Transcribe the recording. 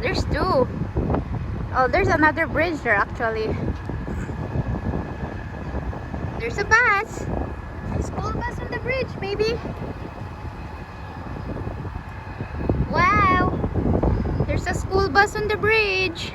There's two. Oh, there's another bridge there actually. There's a bus. School bus on the bridge, maybe. Wow. There's a school bus on the bridge.